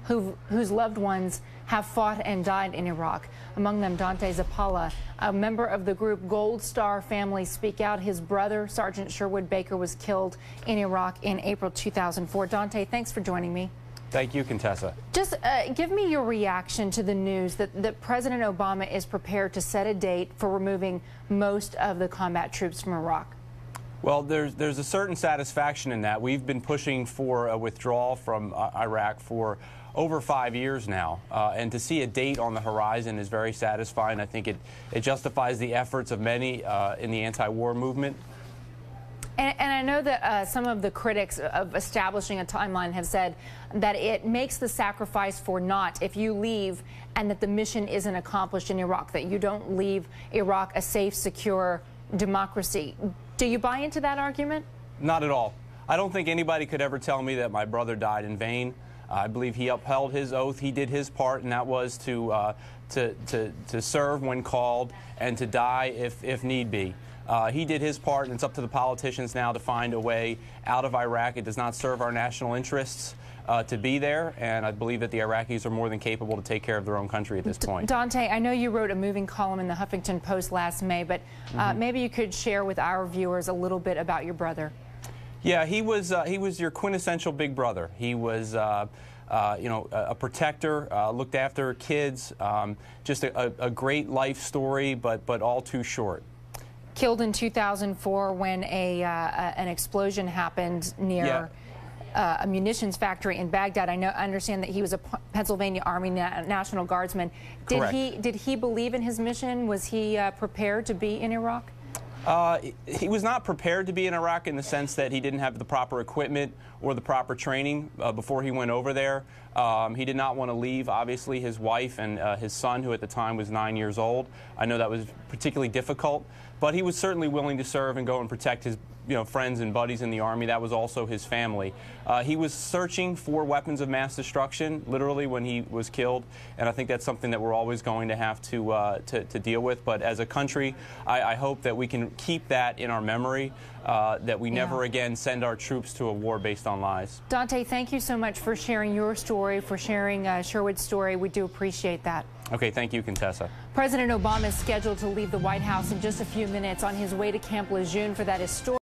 whose loved ones have fought and died in Iraq. Among them, Dante Zappala, a member of the group Gold Star Family Speak Out. His brother, Sergeant Sherwood Baker, was killed in Iraq in April 2004. Dante, thanks for joining me. Thank you, Contessa. Just give me your reaction to the news that President Obama is prepared to set a date for removing most of the combat troops from Iraq. Well, there's a certain satisfaction in that. We've been pushing for a withdrawal from Iraq for over 5 years now, and to see a date on the horizon is very satisfying. I think it justifies the efforts of many in the anti-war movement. And I know that some of the critics of establishing a timeline have said that it makes the sacrifice for naught if you leave and that the mission isn't accomplished in Iraq, that you don't leave Iraq a safe, secure democracy. Do you buy into that argument? Not at all. I don't think anybody could ever tell me that my brother died in vain. I believe he upheld his oath. He did his part, and that was to serve when called and to die if need be. He did his part, and it's up to the politicians now to find a way out of Iraq. It does not serve our national interests to be there, and I believe that the Iraqis are more than capable to take care of their own country at this point. Dante, I know you wrote a moving column in the Huffington Post last May, but maybe you could share with our viewers a little bit about your brother. Yeah, he was your quintessential big brother. He was you know, a protector, looked after kids, just a great life story, but all too short. Killed in 2004 when an explosion happened near a munitions factory in Baghdad. I understand that he was a Pennsylvania Army National Guardsman. Did he believe in his mission? Was he prepared to be in Iraq? He was not prepared to be in Iraq in the sense that he didn't have the proper equipment or the proper training before he went over there. He did not want to leave, obviously, his wife and his son, who at the time was 9 years old. I know that was particularly difficult, but he was certainly willing to serve and go and protect his friends and buddies in the Army. That was also his family. He was searching for weapons of mass destruction, literally, when he was killed, and I think that's something that we're always going to have to deal with. But as a country, I hope that we can keep that in our memory, that we never again send our troops to a war based on lies. Dante, thank you so much for sharing your story, for sharing Sherwood's story. We do appreciate that. Okay, thank you, Contessa. President Obama is scheduled to leave the White House in just a few minutes on his way to Camp Lejeune for that historic